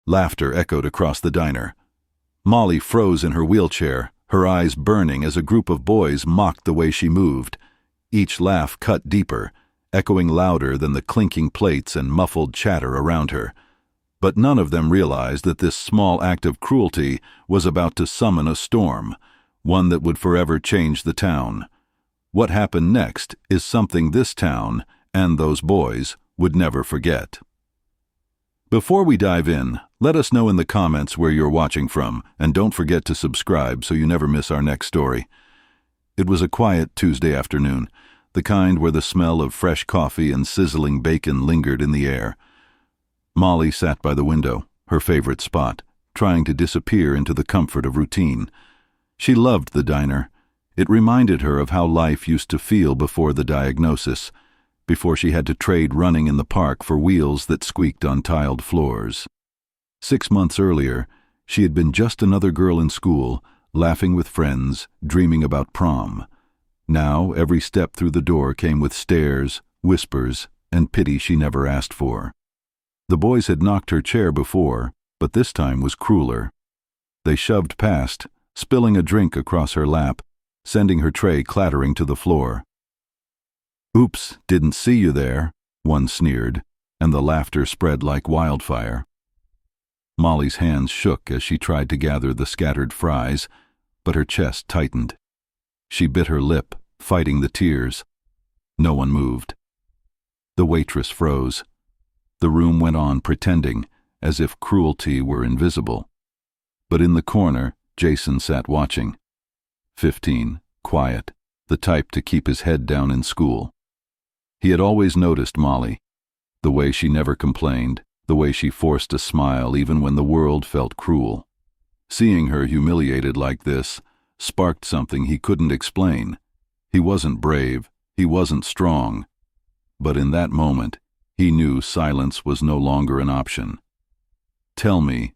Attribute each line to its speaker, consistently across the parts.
Speaker 1: Laughter echoed across the diner. Molly froze in her wheelchair, her eyes burning as a group of boys mocked the way she moved. Each laugh cut deeper, echoing louder than the clinking plates and muffled chatter around her. But none of them realized that this small act of cruelty was about to summon a storm, one that would forever change the town. What happened next is something this town, and those boys, would never forget. Before we dive in, let us know in the comments where you're watching from, and don't forget to subscribe so you never miss our next story. It was a quiet Tuesday afternoon, the kind where the smell of fresh coffee and sizzling bacon lingered in the air. Molly sat by the window, her favorite spot, trying to disappear into the comfort of routine. She loved the diner. It reminded her of how life used to feel before the diagnosis, before she had to trade running in the park for wheels that squeaked on tiled floors. 6 months earlier, she had been just another girl in school, laughing with friends, dreaming about prom. Now, every step through the door came with stares, whispers, and pity she never asked for. The boys had knocked her chair before, but this time was crueler. They shoved past, spilling a drink across her lap, sending her tray clattering to the floor. "Oops, didn't see you there," one sneered, and the laughter spread like wildfire. Molly's hands shook as she tried to gather the scattered fries, but her chest tightened. She bit her lip, fighting the tears. No one moved. The waitress froze. The room went on pretending, as if cruelty were invisible. But in the corner, Jason sat watching. 15, quiet, the type to keep his head down in school. He had always noticed Molly, the way she never complained, the way she forced a smile even when the world felt cruel. Seeing her humiliated like this sparked something he couldn't explain. He wasn't brave, he wasn't strong, but in that moment, he knew silence was no longer an option. "Tell me,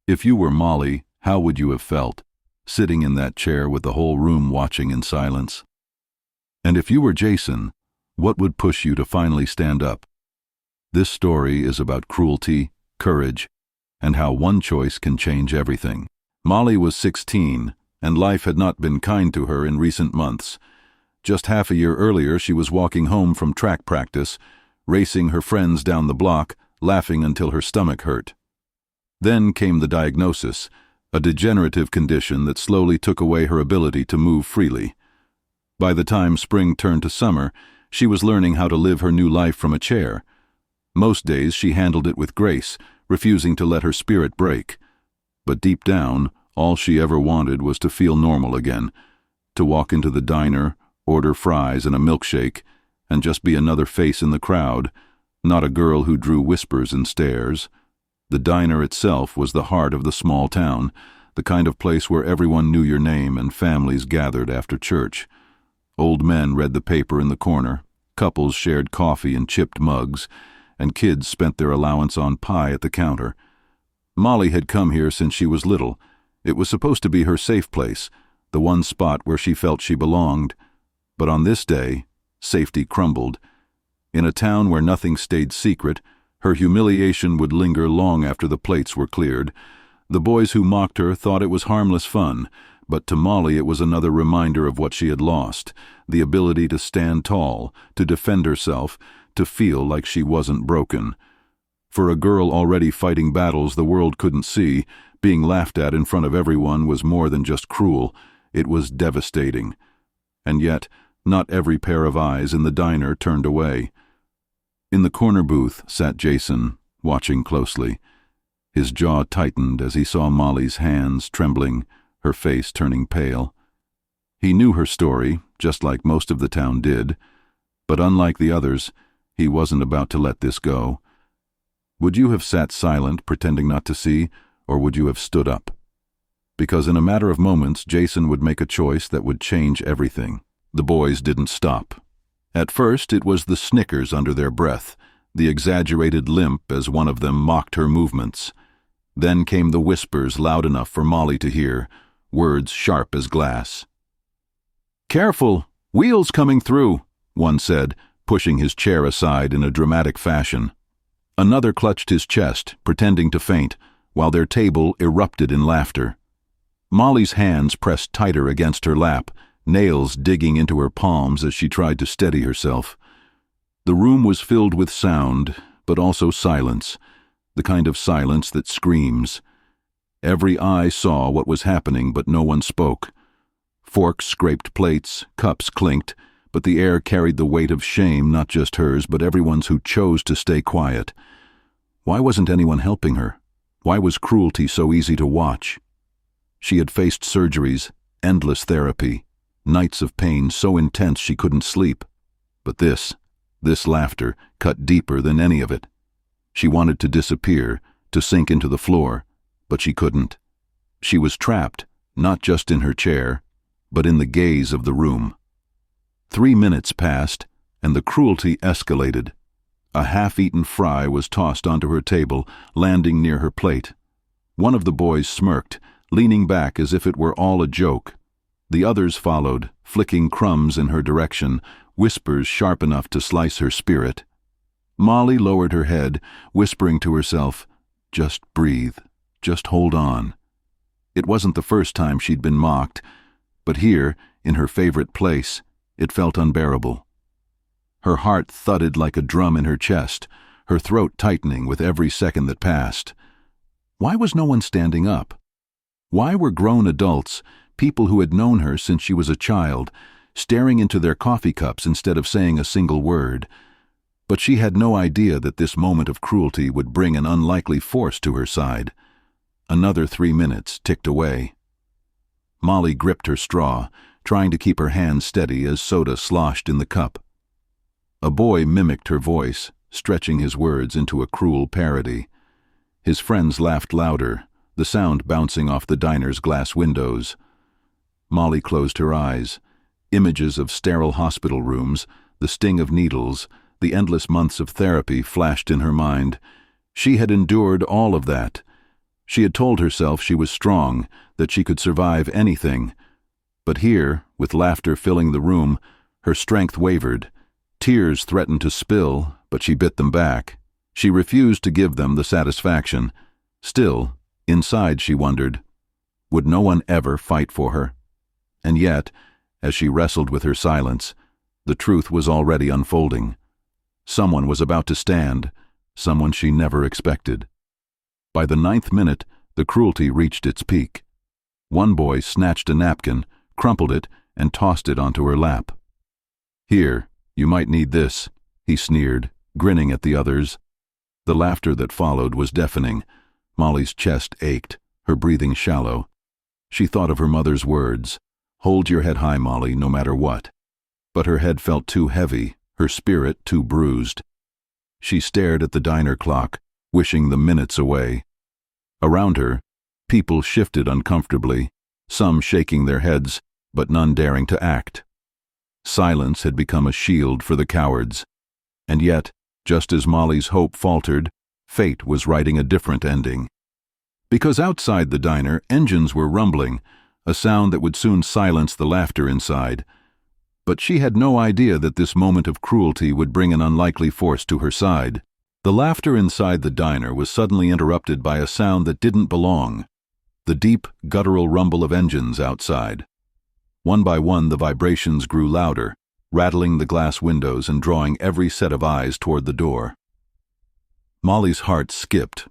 Speaker 1: if you were Molly, how would you have felt, sitting in that chair with the whole room watching in silence? And if you were Jason, what would push you to finally stand up?" This story is about cruelty, courage, and how one choice can change everything. Molly was 16, and life had not been kind to her in recent months. Just half a year earlier, she was walking home from track practice, racing her friends down the block, laughing until her stomach hurt. Then came the diagnosis, a degenerative condition that slowly took away her ability to move freely. By the time spring turned to summer, she was learning how to live her new life from a chair. Most days she handled it with grace, refusing to let her spirit break. But deep down, all she ever wanted was to feel normal again, to walk into the diner, order fries and a milkshake, and just be another face in the crowd, not a girl who drew whispers and stares. The diner itself was the heart of the small town, the kind of place where everyone knew your name and families gathered after church. Old men read the paper in the corner, couples shared coffee in chipped mugs, and kids spent their allowance on pie at the counter. Molly had come here since she was little. It was supposed to be her safe place, the one spot where she felt she belonged. But on this day, safety crumbled. In a town where nothing stayed secret, her humiliation would linger long after the plates were cleared. The boys who mocked her thought it was harmless fun, but to Molly it was another reminder of what she had lost, the ability to stand tall, to defend herself, to feel like she wasn't broken. For a girl already fighting battles the world couldn't see, being laughed at in front of everyone was more than just cruel, it was devastating. And yet, not every pair of eyes in the diner turned away. In the corner booth sat Jason, watching closely. His jaw tightened as he saw Molly's hands trembling, her face turning pale. He knew her story, just like most of the town did, but unlike the others, he wasn't about to let this go. Would you have sat silent, pretending not to see, or would you have stood up? Because in a matter of moments, Jason would make a choice that would change everything. The boys didn't stop. At first, it was the snickers under their breath, the exaggerated limp as one of them mocked her movements. Then came the whispers loud enough for Molly to hear, words sharp as glass. "Careful! Wheels coming through," one said, pushing his chair aside in a dramatic fashion. Another clutched his chest, pretending to faint, while their table erupted in laughter. Molly's hands pressed tighter against her lap, nails digging into her palms as she tried to steady herself. The room was filled with sound, but also silence, the kind of silence that screams. Every eye saw what was happening, but no one spoke. Forks scraped plates, cups clinked, but the air carried the weight of shame, not just hers, but everyone's who chose to stay quiet. Why wasn't anyone helping her? Why was cruelty so easy to watch? She had faced surgeries, endless therapy, nights of pain so intense she couldn't sleep. But this laughter cut deeper than any of it. She wanted to disappear, to sink into the floor, but she couldn't. She was trapped, not just in her chair, but in the gaze of the room. 3 minutes passed, and the cruelty escalated. A half-eaten fry was tossed onto her table, landing near her plate. One of the boys smirked, leaning back as if it were all a joke. The others followed, flicking crumbs in her direction, whispers sharp enough to slice her spirit. Molly lowered her head, whispering to herself, "Just breathe, just hold on." It wasn't the first time she'd been mocked, but here, in her favorite place, it felt unbearable. Her heart thudded like a drum in her chest, her throat tightening with every second that passed. Why was no one standing up? Why were grown adults, people who had known her since she was a child, staring into their coffee cups instead of saying a single word? But she had no idea that this moment of cruelty would bring an unlikely force to her side. Another 3 minutes ticked away. Molly gripped her straw, trying to keep her hand steady as soda sloshed in the cup. A boy mimicked her voice, stretching his words into a cruel parody. His friends laughed louder, the sound bouncing off the diner's glass windows. Molly closed her eyes. Images of sterile hospital rooms, the sting of needles, the endless months of therapy flashed in her mind. She had endured all of that. She had told herself she was strong, that she could survive anything. But here, with laughter filling the room, her strength wavered. Tears threatened to spill, but she bit them back. She refused to give them the satisfaction. Still, inside she wondered, would no one ever fight for her? And yet, as she wrestled with her silence, the truth was already unfolding. Someone was about to stand, someone she never expected. By the 9th minute, the cruelty reached its peak. One boy snatched a napkin, crumpled it, and tossed it onto her lap. "Here, you might need this," he sneered, grinning at the others. The laughter that followed was deafening. Molly's chest ached, her breathing shallow. She thought of her mother's words, "Hold your head high, Molly, no matter what." But her head felt too heavy, her spirit too bruised. She stared at the diner clock, wishing the minutes away. Around her, people shifted uncomfortably, some shaking their heads, but none daring to act. Silence had become a shield for the cowards. And yet, just as Molly's hope faltered, fate was writing a different ending. Because outside the diner, engines were rumbling, a sound that would soon silence the laughter inside. But she had no idea that this moment of cruelty would bring an unlikely force to her side. The laughter inside the diner was suddenly interrupted by a sound that didn't belong, the deep, guttural rumble of engines outside. One by one, the vibrations grew louder, rattling the glass windows and drawing every set of eyes toward the door. Molly's heart skipped.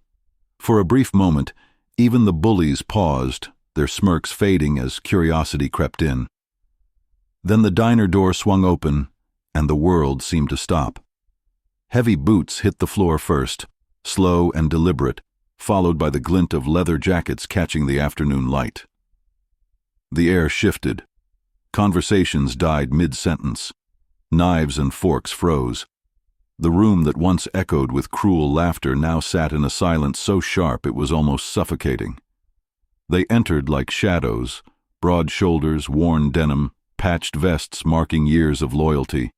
Speaker 1: For a brief moment, even the bullies paused, their smirks fading as curiosity crept in. Then the diner door swung open, and the world seemed to stop. Heavy boots hit the floor first, slow and deliberate, followed by the glint of leather jackets catching the afternoon light. The air shifted. Conversations died mid-sentence. Knives and forks froze. The room that once echoed with cruel laughter now sat in a silence so sharp it was almost suffocating. They entered like shadows, broad shoulders, worn denim, patched vests marking years of loyalty.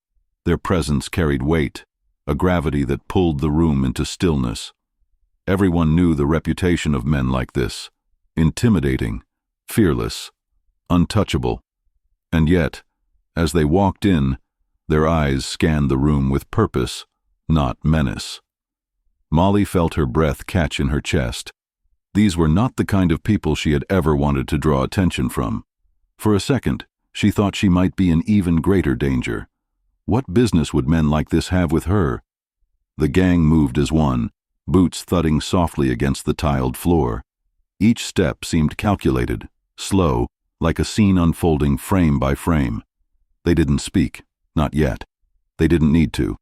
Speaker 1: Their presence carried weight, a gravity that pulled the room into stillness. Everyone knew the reputation of men like this: intimidating, fearless, untouchable. And yet, as they walked in, their eyes scanned the room with purpose, not menace. Molly felt her breath catch in her chest. These were not the kind of people she had ever wanted to draw attention from. For a second, she thought she might be in even greater danger. What business would men like this have with her? The gang moved as one, boots thudding softly against the tiled floor. Each step seemed calculated, slow, like a scene unfolding frame by frame. They didn't speak, not yet. They didn't need to.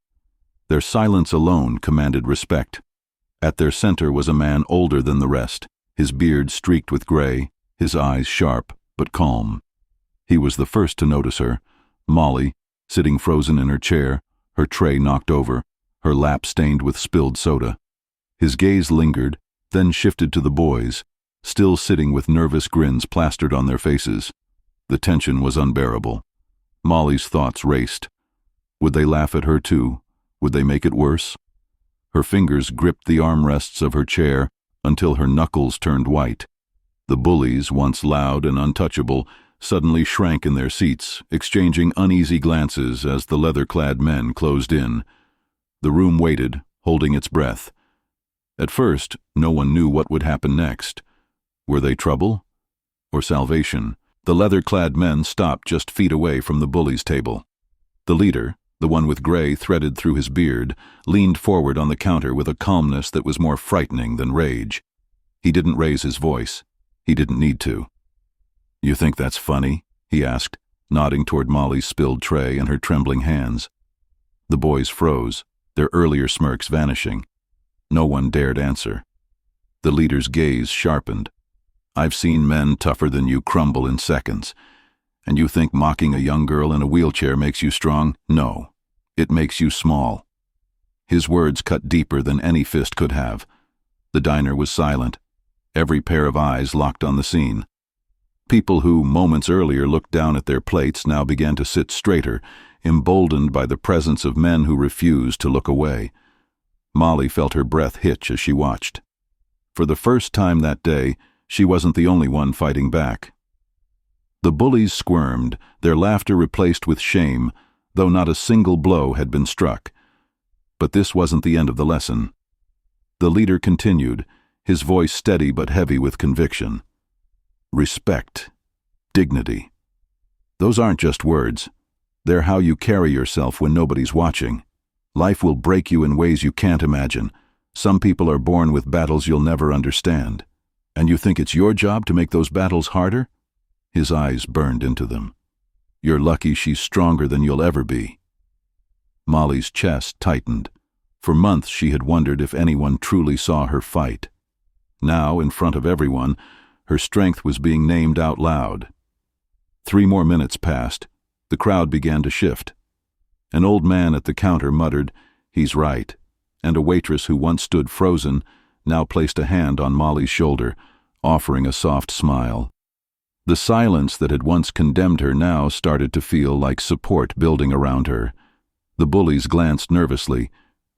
Speaker 1: Their silence alone commanded respect. At their center was a man older than the rest, his beard streaked with gray, his eyes sharp but calm. He was the first to notice her, Molly, sitting frozen in her chair, her tray knocked over, her lap stained with spilled soda. His gaze lingered, then shifted to the boys, still sitting with nervous grins plastered on their faces. The tension was unbearable. Molly's thoughts raced. Would they laugh at her too? Would they make it worse? Her fingers gripped the armrests of her chair until her knuckles turned white. The bullies, once loud and untouchable, suddenly shrank in their seats, exchanging uneasy glances as the leather-clad men closed in. The room waited, holding its breath. At first, no one knew what would happen next. Were they trouble? Or salvation? The leather-clad men stopped just feet away from the bullies' table. The leader, the one with gray threaded through his beard, leaned forward on the counter with a calmness that was more frightening than rage. He didn't raise his voice. He didn't need to. "You think that's funny?" he asked, nodding toward Molly's spilled tray and her trembling hands. The boys froze, their earlier smirks vanishing. No one dared answer. The leader's gaze sharpened. "I've seen men tougher than you crumble in seconds. And you think mocking a young girl in a wheelchair makes you strong? No. It makes you small." His words cut deeper than any fist could have. The diner was silent, every pair of eyes locked on the scene. People who, moments earlier, looked down at their plates now began to sit straighter, emboldened by the presence of men who refused to look away. Molly felt her breath hitch as she watched. For the first time that day, she wasn't the only one fighting back. The bullies squirmed, their laughter replaced with shame, though not a single blow had been struck. But this wasn't the end of the lesson. The leader continued, his voice steady but heavy with conviction. Respect. Dignity. Those aren't just words. They're how you carry yourself when nobody's watching. Life will break you in ways you can't imagine. Some people are born with battles you'll never understand. And you think it's your job to make those battles harder? His eyes burned into them. You're lucky she's stronger than you'll ever be. Molly's chest tightened. For months she had wondered if anyone truly saw her fight. Now, in front of everyone, her strength was being named out loud. 3 more minutes passed. The crowd began to shift. An old man at the counter muttered, "He's right," and a waitress who once stood frozen now placed a hand on Molly's shoulder, offering a soft smile. The silence that had once condemned her now started to feel like support building around her. The bullies glanced nervously,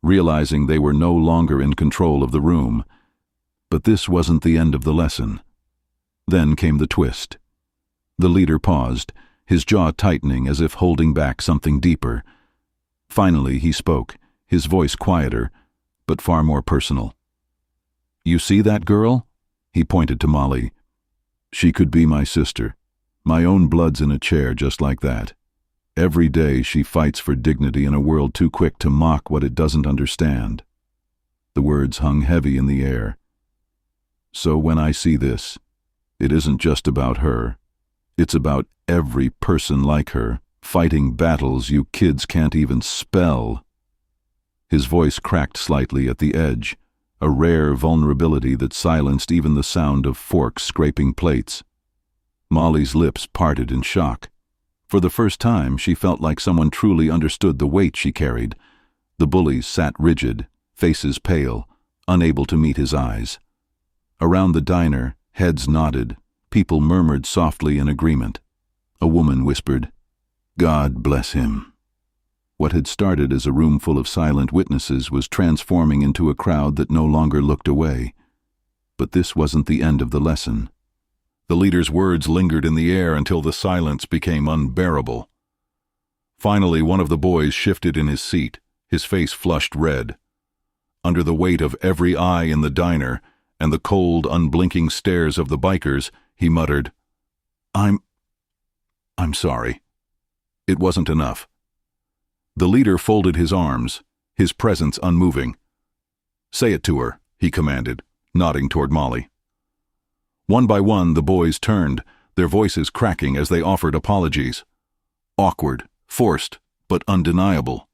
Speaker 1: realizing they were no longer in control of the room. But this wasn't the end of the lesson. Then came the twist. The leader paused, his jaw tightening as if holding back something deeper. Finally he spoke, his voice quieter, but far more personal. "You see that girl?" He pointed to Molly. "She could be my sister. My own blood's in a chair just like that. Every day she fights for dignity in a world too quick to mock what it doesn't understand." The words hung heavy in the air. "So when I see this, it isn't just about her. It's about every person like her, fighting battles you kids can't even spell." His voice cracked slightly at the edge, a rare vulnerability that silenced even the sound of forks scraping plates. Molly's lips parted in shock. For the first time, she felt like someone truly understood the weight she carried. The bullies sat rigid, faces pale, unable to meet his eyes. Around the diner, heads nodded, people murmured softly in agreement. A woman whispered, "God bless him." What had started as a room full of silent witnesses was transforming into a crowd that no longer looked away. But this wasn't the end of the lesson. The leader's words lingered in the air until the silence became unbearable. Finally, one of the boys shifted in his seat, his face flushed red. Under the weight of every eye in the diner, and the cold, unblinking stares of the bikers, he muttered, I'm sorry." It wasn't enough. The leader folded his arms, his presence unmoving. "Say it to her," he commanded, nodding toward Molly. One by one, the boys turned, their voices cracking as they offered apologies. Awkward, forced, but undeniable.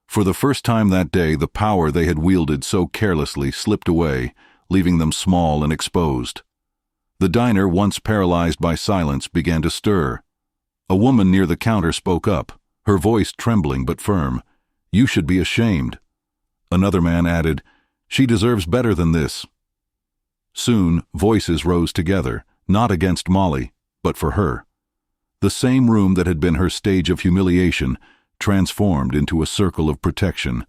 Speaker 1: For the first time that day, the power they had wielded so carelessly slipped away, leaving them small and exposed. The diner, once paralyzed by silence, began to stir. A woman near the counter spoke up, her voice trembling but firm. "You should be ashamed." Another man added, "She deserves better than this." Soon, voices rose together, not against Molly, but for her. The same room that had been her stage of humiliation transformed into a circle of protection.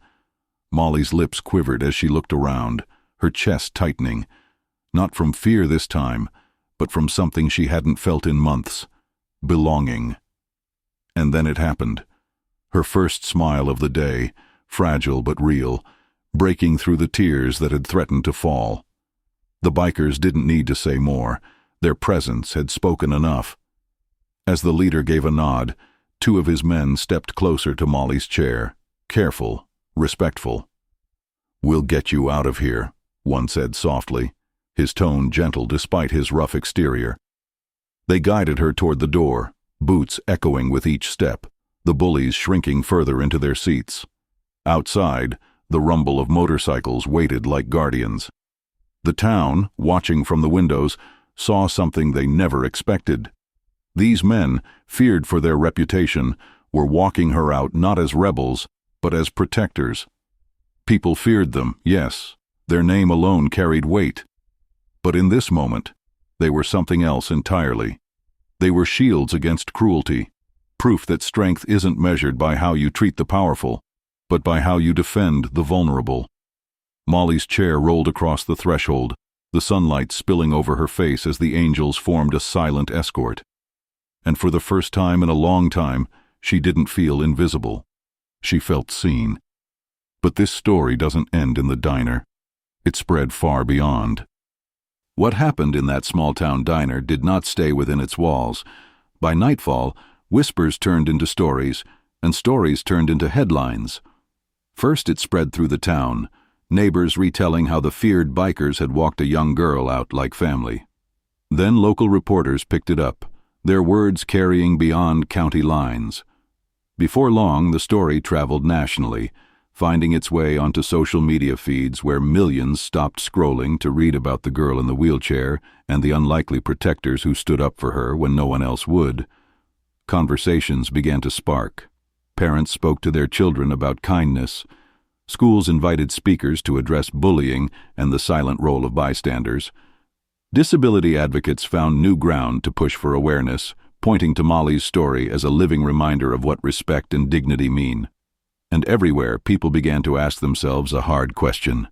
Speaker 1: Molly's lips quivered as she looked around, her chest tightening, not from fear this time, but from something she hadn't felt in months: belonging. And then it happened. Her first smile of the day, fragile but real, breaking through the tears that had threatened to fall. The bikers didn't need to say more. Their presence had spoken enough. As the leader gave a nod, two of his men stepped closer to Molly's chair, careful, respectful. "We'll get you out of here," one said softly, his tone gentle despite his rough exterior. They guided her toward the door, boots echoing with each step, the bullies shrinking further into their seats. Outside, the rumble of motorcycles waited like guardians. The town, watching from the windows, saw something they never expected. These men, feared for their reputation, were walking her out not as rebels, but as protectors. People feared them, yes, their name alone carried weight. But in this moment, they were something else entirely. They were shields against cruelty, proof that strength isn't measured by how you treat the powerful, but by how you defend the vulnerable. Molly's chair rolled across the threshold, the sunlight spilling over her face as the angels formed a silent escort. And for the first time in a long time, she didn't feel invisible. She felt seen. But this story doesn't end in the diner. It spread far beyond. What happened in that small-town diner did not stay within its walls. By nightfall, whispers turned into stories, and stories turned into headlines. First it spread through the town, neighbors retelling how the feared bikers had walked a young girl out like family. Then local reporters picked it up, their words carrying beyond county lines. Before long, the story traveled nationally, finding its way onto social media feeds where millions stopped scrolling to read about the girl in the wheelchair and the unlikely protectors who stood up for her when no one else would. Conversations began to spark. Parents spoke to their children about kindness. Schools invited speakers to address bullying and the silent role of bystanders. Disability advocates found new ground to push for awareness, pointing to Molly's story as a living reminder of what respect and dignity mean. And everywhere, people began to ask themselves a hard question: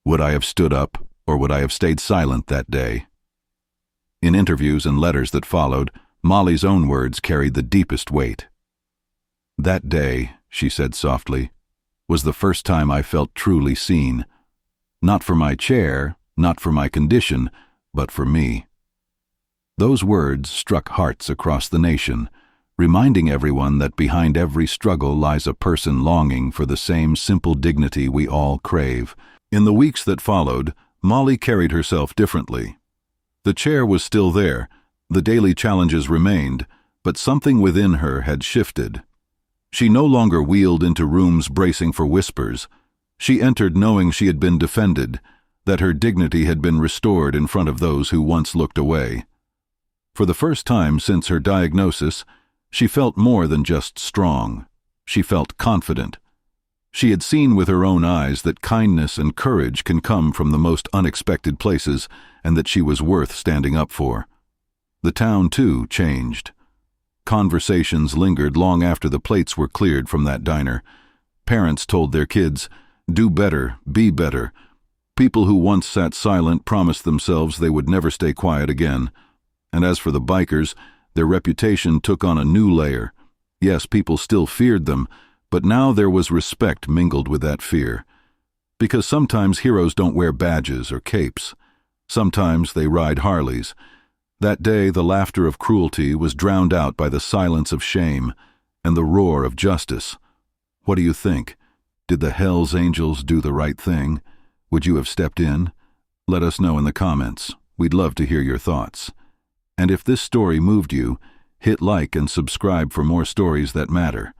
Speaker 1: would I have stood up, or would I have stayed silent that day? In interviews and letters that followed, Molly's own words carried the deepest weight. "That day," she said softly, "was the first time I felt truly seen. Not for my chair, not for my condition, but for me." Those words struck hearts across the nation, reminding everyone that behind every struggle lies a person longing for the same simple dignity we all crave. In the weeks that followed, Molly carried herself differently. The chair was still there, the daily challenges remained, but something within her had shifted. She no longer wheeled into rooms bracing for whispers. She entered knowing she had been defended, that her dignity had been restored in front of those who once looked away. For the first time since her diagnosis, she felt more than just strong. She felt confident. She had seen with her own eyes that kindness and courage can come from the most unexpected places, and that she was worth standing up for. The town, too, changed. Conversations lingered long after the plates were cleared from that diner. Parents told their kids, "Do better, be better." People who once sat silent promised themselves they would never stay quiet again. And as for the bikers, their reputation took on a new layer. Yes, people still feared them, but now there was respect mingled with that fear. Because sometimes heroes don't wear badges or capes. Sometimes they ride Harleys. That day the laughter of cruelty was drowned out by the silence of shame and the roar of justice. What do you think? Did the Hells Angels do the right thing? Would you have stepped in? Let us know in the comments. We'd love to hear your thoughts. And if this story moved you, hit like and subscribe for more stories that matter.